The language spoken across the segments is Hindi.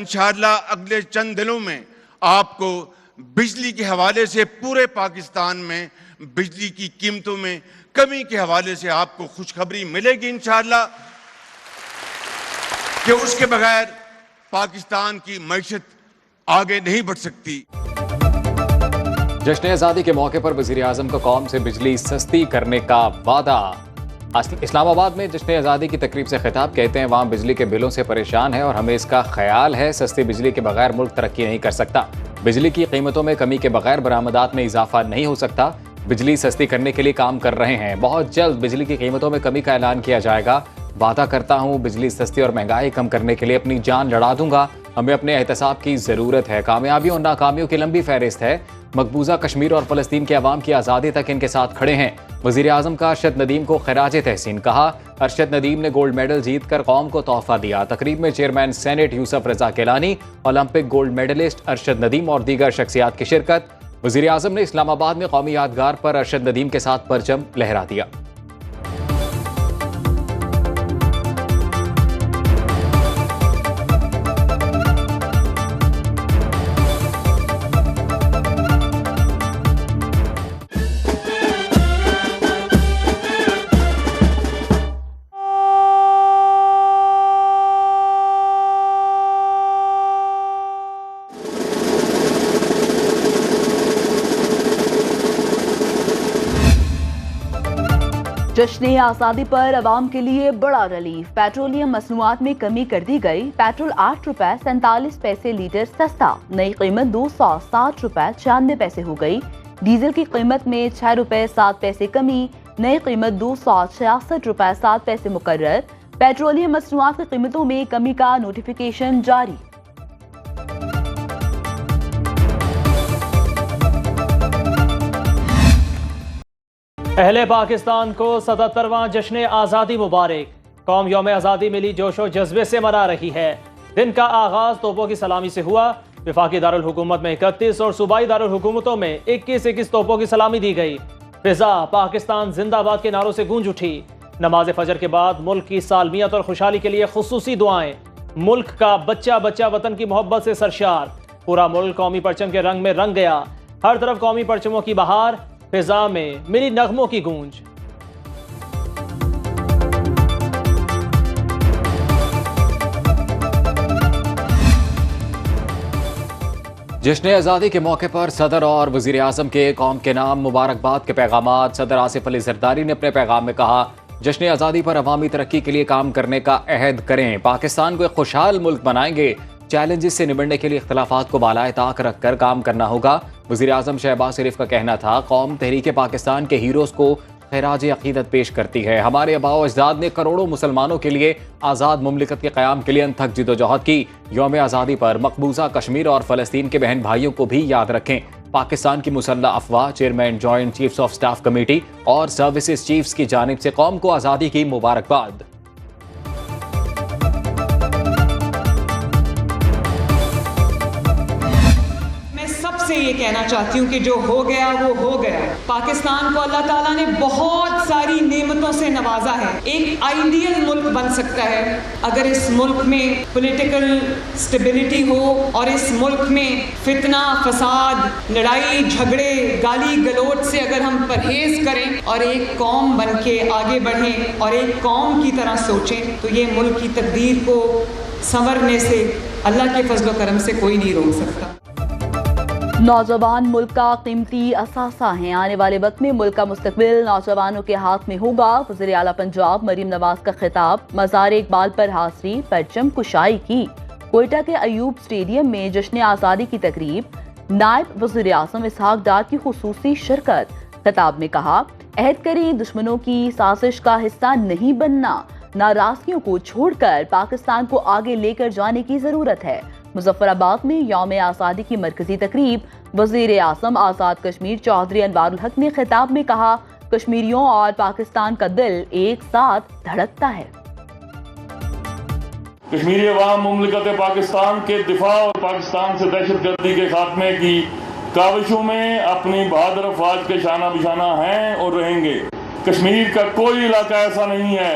इंशाअल्लाह अगले चंद दिनों में आपको बिजली के हवाले से पूरे पाकिस्तान में बिजली की कीमतों में कमी के हवाले से आपको खुशखबरी मिलेगी इंशाअल्लाह, कि उसके बगैर पाकिस्तान की मईशत आगे नहीं बढ़ सकती। जश्न आज़ादी के मौके पर वज़ीर आज़म का कौम से बिजली सस्ती करने का वादा। इस्लामाबाद में जश्न आज़ादी की तकरीब से खिताब, कहते हैं वहाँ बिजली के बिलों से परेशान है और हमें इसका ख्याल है। सस्ती बिजली के बगैर मुल्क तरक्की नहीं कर सकता। बिजली की कीमतों में कमी के बगैर बरामदात में इजाफा नहीं हो सकता। बिजली सस्ती करने के लिए काम कर रहे हैं। बहुत जल्द बिजली की कीमतों में कमी का ऐलान किया जाएगा। वादा करता हूँ बिजली सस्ती और महंगाई कम करने के लिए अपनी जान लड़ा दूंगा। हमें अपने एहतसाब की ज़रूरत है। कामयाबियों और नाकामियों की लंबी फहरिस्त है। मकबूजा कश्मीर और फ़लस्तीन के अवाम की आज़ादी तक इनके साथ खड़े हैं। वज़ीर आज़म का अरशद नदीम को खिराज तहसीन। कहा, अरशद नदीम ने गोल्ड मेडल जीत कर कौम को तोहफा दिया। तकरीब में chairman senate Yusuf Raza Gilani, Olympic gold medallist Arshad Nadeem और दीगर शख्सियात की शिरकत। वज़ीर आज़म ने इस्लामाबाद में कौमी यादगार पर अरशद नदीम के साथ परचम लहरा दिया। जश्न आज़ादी पर अवाम के लिए बड़ा रिलीफ। पेट्रोलियम मसनूआत में कमी कर दी गई। पेट्रोल 8 रुपए 47 पैसे लीटर सस्ता। नई कीमत 260 रुपए 96 पैसे हो गई। डीजल की कीमत में 6 रुपए 7 पैसे कमी। नई कीमत 266 रुपए 7 पैसे मुकर्रर। पेट्रोलियम मसनूआत की कीमतों में कमी का नोटिफिकेशन जारी। अहले पाकिस्तान को 77वां जश्न आज़ादी मुबारक। कौम यौम आज़ादी मिली जोशो जज्बे से मना रही है। दिन का आगाज तोपों की सलामी से हुआ। वफाकी दारुल हुकूमत में 31 और सूबाई दारुल हुकूमतों में 21 तोपों की सलामी दी गई। फिजा पाकिस्तान जिंदाबाद के नारों से गूंज उठी। नमाज फजर के बाद मुल्क की सालमियत और खुशहाली के लिए खुसूसी दुआएं। मुल्क का बच्चा बच्चा वतन की मोहब्बत से सरशार। पूरा मुल्क कौमी परचम के रंग में रंग गया। हर तरफ कौमी परचमों की बहार। फिजा में मिली नगमों की गूंज। जश्न आज़ादी के मौके पर सदर और वज़ीर आज़म के कौम के नाम मुबारकबाद के पैगामात। सदर आसिफ अली ज़रदारी ने अपने पैगाम में कहा, जश्न आज़ादी पर अवामी तरक्की के लिए काम करने का अहद करें। पाकिस्तान को एक खुशहाल मुल्क बनाएंगे। चैलेंजेस से निबटने के लिए इख्तलाफात को बालाए ताक रख कर काम करना होगा। वज़ीर आज़म शहबाज शरीफ का कहना था, कौम तहरीक पाकिस्तान के हीरोज़ को खैराज अक़ीदत पेश करती है। हमारे आबाओ अजदाद ने करोड़ों मुसलमानों के लिए आज़ाद मुमलिकत के क़याम के लिए अनथक जिदोजहद की। यौम आज़ादी पर मकबूजा कश्मीर और फ़लस्तीन के बहन भाइयों को भी याद रखें। पाकिस्तान की मुसल्लह अफवाह, chairman joint chiefs of staff committee और सर्विसेज चीफ्स की जानिब से कौम को आज़ादी की मुबारकबाद। से ये कहना चाहती हूँ कि जो हो गया वो हो गया। पाकिस्तान को अल्लाह ताला ने बहुत सारी नेमतों से नवाजा है। एक आइडियल मुल्क बन सकता है अगर इस मुल्क में पॉलिटिकल स्टेबिलिटी हो और इस मुल्क में फितना, फसाद, लड़ाई झगड़े, गाली गलोच से अगर हम परहेज करें और एक कौम बन के आगे बढ़ें और एक कौम की तरह सोचें, तो ये मुल्क की तकदीर को संवरने से अल्लाह के फजल करम से कोई नहीं रोक सकता। नौजवान मुल्क का कीमती असासा हैं। आने वाले वक्त में मुल्क का मुस्तकबिल नौजवानों के हाथ में होगा। वज़ीर आला पंजाब मरीम नवाज का खिताब। मज़ार इकबाल पर हाज़री, परचम कुशाई की। कोयटा के अयूब स्टेडियम में जश्न आज़ादी की तकरीब। नायब वज़ीर आज़म इसहाक डार की खुसूसी शिरकत। खिताब में कहा, अहद करें दुश्मनों की साजिश का हिस्सा नहीं बनना। नाराजगियों को छोड़कर पाकिस्तान को आगे लेकर जाने की जरूरत है। मुजफ्फराबाद में यौम आज़ादी की मरकजी तकरीब। वज़ीर आज़म आज़ाद कश्मीर चौधरी अनवारुल हक ने खिताब में कहा, कश्मीरियों और पाकिस्तान का दिल एक साथ धड़कता है। कश्मीरी अवाम मुमलिकत पाकिस्तान के दिफा और पाकिस्तान से दहशतगर्दी के खात्मे की काविशों में अपनी बहादुर अफवाज के शाना बिशाना हैं और रहेंगे। कश्मीर का कोई इलाका ऐसा नहीं है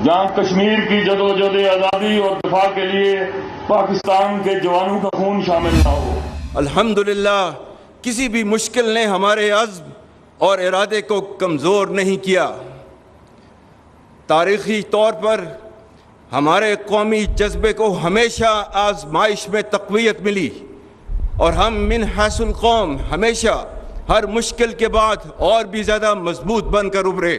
जहां कश्मीर की जदोजहद आज़ादी और दिफा के लिए पाकिस्तान के जवानों का खून शामिल ना हो। अल्हम्दुलिल्लाह किसी भी मुश्किल ने हमारे अज़्म और इरादे को कमज़ोर नहीं किया। तारीख़ी तौर पर हमारे कौमी जज्बे को हमेशा आजमाइश में तक़वियत मिली और हम मिन हासिल कौम हमेशा हर मुश्किल के बाद और भी ज़्यादा मजबूत बनकर उभरे।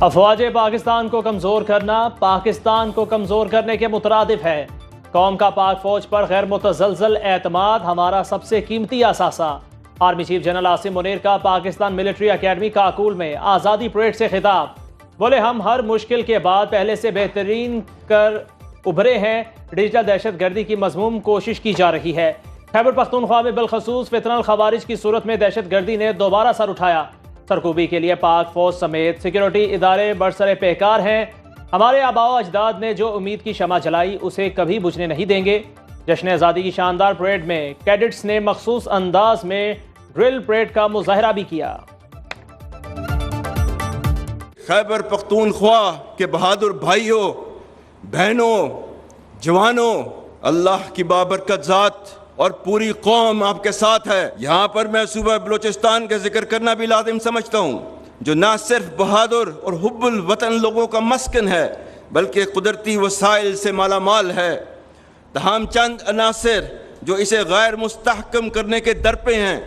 अफवाज पाकिस्तान को कमज़ोर करना पाकिस्तान को कमज़ोर करने के मुतरादिफ है। कौम का पाक फौज पर गैर मुतज़लज़ल एतमाद हमारा सबसे कीमती असासा। Army chief general Asim Munir का पाकिस्तान मिलिट्री अकेडमी काकूल में आज़ादी परेड से खिताब। बोले, हम हर मुश्किल के बाद पहले से बेहतरीन कर उभरे हैं। डिजिटल दहशत गर्दी की मज़मूम कोशिश की जा रही है। खैबर पख्तूनख्वा में बिलखसूस फितनल खवारिज की सूरत में दहशत गर्दी ने दोबारा सर उठाया। सरकूबी के लिए पाक फौज समेत सिक्योरिटी इदारे बरसरे पेकार हैं। हमारे आबाओ अजदाद ने जो उम्मीद की शमा जलाई उसे कभी बुझने नहीं देंगे। जश्न आज़ादी की शानदार परेड में कैडेट्स ने मखसूस अंदाज में ड्रिल परेड का मुजाहरा भी किया। खैबर पख्तूनख्वा के बहादुर भाइयों बहनों जवानों, अल्लाह की बाबरकत ज़ात और पूरी कौम आपके साथ है। यहाँ पर मैं सूबा बलोचिस्तान का जिक्र करना भी लाजिम समझता हूँ, जो ना सिर्फ बहादुर और हुब्बुल वतन लोगों का मस्कन है बल्कि कुदरती वसाइल से मालामाल है। तमाम चंद अनासर जो इसे गैर मुस्तहकम करने के दर पे हैं,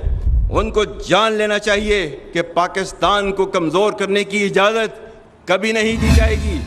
उनको जान लेना चाहिए कि पाकिस्तान को कमज़ोर करने की इजाज़त कभी नहीं दी जाएगी।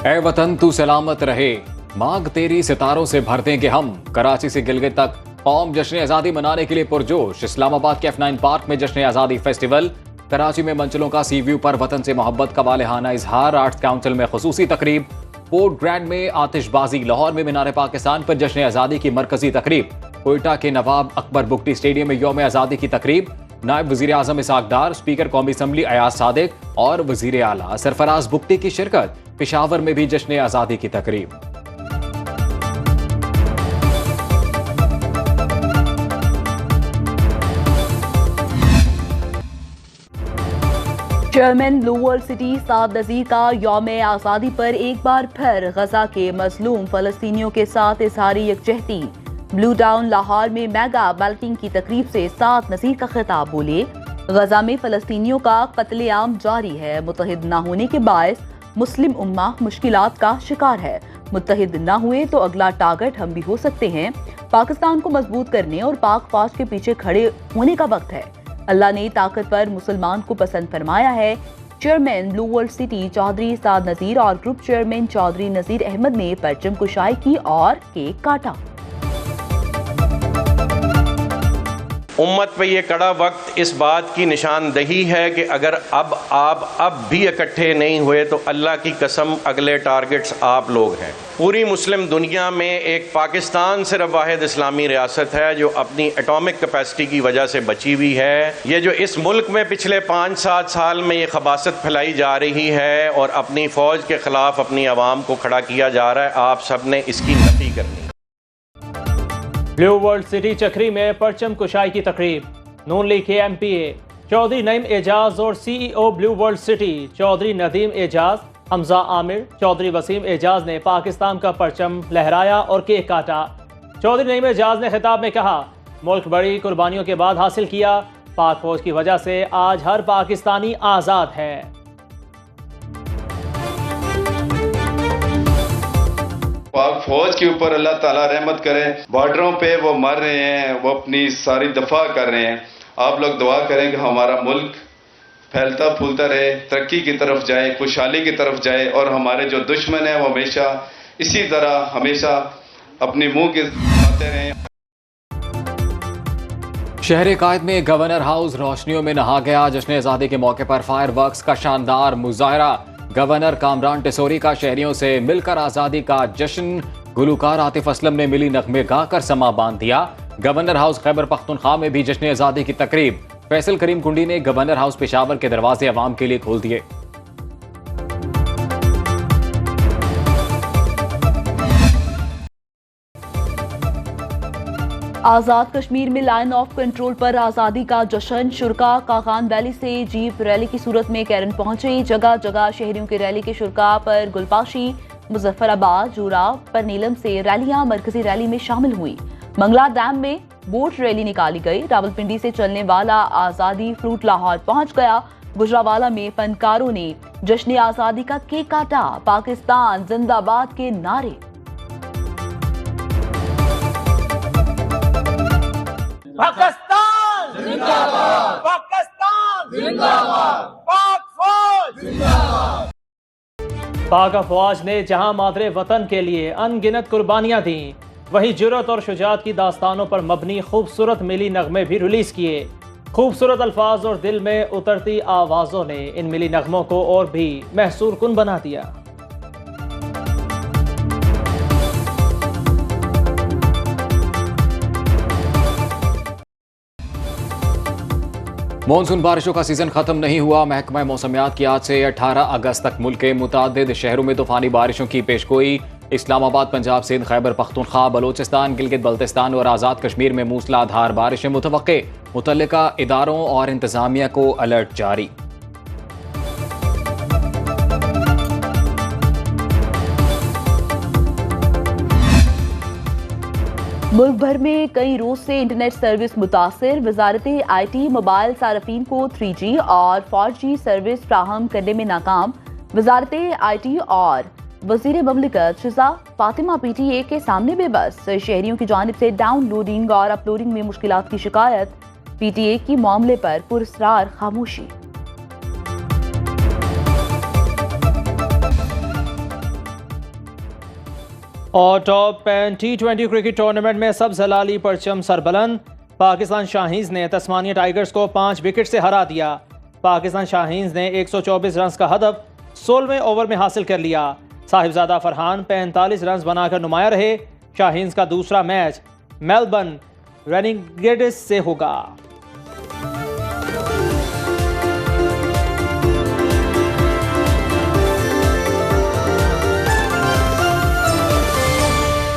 ऐ वतन तू सलामत रहे, मांग तेरी सितारों से भर देंगे हम। कराची से गिलगित तक कौम जश्न आज़ादी मनाने के लिए पुरजोश। इस्लामाबाद के F9 पार्क में जश्न आज़ादी फेस्टिवल। कराची में मंचलों का सी व्यू पर वतन से मोहब्बत का वालेहाना इजहार। आर्ट्स काउंसिल में खुसूसी तकरीब। पोर्ट ग्रैंड में आतिशबाजी। लाहौर में मीनार पाकिस्तान पर जश्न आज़ादी की मरकजी तकरीब। कोयटा के नवाब अकबर बुगटी स्टेडियम में यौम आज़ादी की तकरीब। नायब वज़ीर आज़म इसहाक डार, स्पीकर कौमी असम्बली अयाज सादिक और वज़ीर आला सरफराज बुगटी की शिरकत। पेशावर में भी जश्न आज़ादी की तकरीब। चेयरमैन ब्लू वर्ल्ड सिटी साद नज़ीर का यौम आज़ादी पर एक बार फिर गजा के मजलूम फ़लस्तीनियों के साथ इज़हारी यकजहती। ब्लू टाउन लाहौर में मेगा बैल्टिंग की तकरीब से साद नज़ीर का खिताब। बोले, गजा में फ़लस्तीनियों का कत्लेआम जारी है। मुत्तहिद न होने के बायस मुस्लिम उम्मा मुश्किलात का शिकार है। मुत्तहिद न हुए तो अगला टारगेट हम भी हो सकते हैं। पाकिस्तान को मजबूत करने और पाक फौज के पीछे खड़े होने का वक्त है। अल्लाह ने ताकत पर मुसलमान को पसंद फरमाया है। Chairman Blue world city Chaudhry Saad Nazir और ग्रुप चेयरमैन चौधरी नज़ीर अहमद ने परचम कुशाई की और केक काटा। उम्मत पे ये कड़ा वक्त इस बात की निशानदही है कि अगर आप भी इकट्ठे नहीं हुए तो अल्लाह की कसम अगले टारगेट्स आप लोग हैं। पूरी मुस्लिम दुनिया में एक पाकिस्तान सिर्फ वाहिद इस्लामी रियासत है जो अपनी एटॉमिक कैपेसिटी की वजह से बची हुई है। ये जो इस मुल्क में पिछले 5-7 साल में ये खबासत फैलाई जा रही है और अपनी फ़ौज के ख़िलाफ़ अपनी आवाम को खड़ा किया जा रहा है, आप सब ने इसकी नफ़ी करनी। ब्लू वर्ल्ड सिटी चक्री में परचम कुशाई की तकरीब। नून लीग के MPA चौधरी नईम एजाज और CEO blue world city Chaudhry Nadeem Ejaz, Hamza Aamir, Chaudhry Waseem Ejaz ने पाकिस्तान का परचम लहराया और केक काटा। चौधरी नईम एजाज ने खिताब में कहा, मुल्क बड़ी कुर्बानियों के बाद हासिल किया। पाक फौज की वजह से आज हर पाकिस्तानी आज़ाद है। पाक फौज के ऊपर अल्लाह ताला रहमत करे। बॉर्डरों पे वो मर रहे हैं, वो अपनी सारी दफा कर रहे हैं। आप लोग दुआ करें कि हमारा मुल्क फैलता फूलता रहे, तरक्की की तरफ जाए, खुशहाली की तरफ जाए और हमारे जो दुश्मन हैं वो हमेशा इसी तरह हमेशा अपनी मुंह के खाते रहें। शहर कायद में गवर्नर हाउस रोशनियों में नहा गया। जश्न आज़ादी के मौके पर फायरवर्क्स का शानदार मुजाहरा। गवर्नर कामरान टिसोरी का शहरियों से मिलकर आज़ादी का जश्न। गुलूकार आतिफ असलम ने मिली नगमे गाकर समा बांध दिया। गवर्नर हाउस खैबर पख्तूनख्वा में भी जश्न आज़ादी की तकरीब। फैसल करीम कुंडी ने गवर्नर हाउस पेशावर के दरवाजे अवाम के लिए खोल दिए। आज़ाद कश्मीर में लाइन ऑफ कंट्रोल पर आज़ादी का जश्न। शुरका कागान वैली से जीप रैली की सूरत में कैरन पहुंचे। जगह जगह शहरियों की रैली के शुरका पर गुलपाशी। मुजफ्फराबाद, जूरा पर नीलम से रैलियां मरकजी रैली में शामिल हुई। मंगला डैम में बोट रैली निकाली गई। रावलपिंडी से चलने वाला आज़ादी फ्रूट लाहौर पहुंच गया। गुजरावाला में फनकारों ने जश्न आज़ादी का केक काटा। पाकिस्तान जिंदाबाद के नारे। पाकिस्तान जिंदाबाद, पाकिस्तान जिंदाबाद, पाक फौज जिंदाबाद। पाक अफवाज ने जहां मादरे वतन के लिए अनगिनत कुर्बानियां दी, वहीं जुर्रत और शुजात की दास्तानों पर मबनी खूबसूरत मिली नगमे भी रिलीज किए। खूबसूरत अल्फाज और दिल में उतरती आवाज़ों ने इन मिली नगमों को और भी महसूर कुन बना दिया। मॉनसून बारिशों का सीजन खत्म नहीं हुआ। महकमा मौसमियात की आज से 18 अगस्त तक मुल्क के मुतादिद शहरों में तूफानी बारिशों की पेशगोई। इस्लामाबाद, पंजाब, सिंध, खैबर पख्तूनख्वा, बलोचिस्तान, गिलगित बल्तिस्तान और आज़ाद कश्मीर में मूसलाधार बारिशें मुतवक्के। मुतल्लिका इदारों और इंतजामिया को अलर्ट जारी। मुल्क भर में कई रोज से इंटरनेट सर्विस मुतासिर। वजारत IT मोबाइल सारफीन को 3G और 4G सर्विस फ्राहम करने में नाकाम। वजारत IT और वजीर ममलिकत शिजा फातिमा PTA के सामने बेबस। शहरियों की जानिब से डाउनलोडिंग और अपलोडिंग में मुश्किलात की शिकायत। PTA की मामले पर पुरस्रार खामोशी। और टॉप 10 T20 क्रिकेट टूर्नामेंट में सब जलाली परचम सरबलंद। पाकिस्तान शाहीन्स ने तस्मानिया टाइगर्स को 5 विकेट से हरा दिया। पाकिस्तान शाहीन्स ने 124 रन का हदफ 16वें ओवर में हासिल कर लिया। साहिबजादा फरहान 45 रन बनाकर नुमाया रहे। शाहीन्स का दूसरा मैच मेलबर्न रेनिगेड्स से होगा।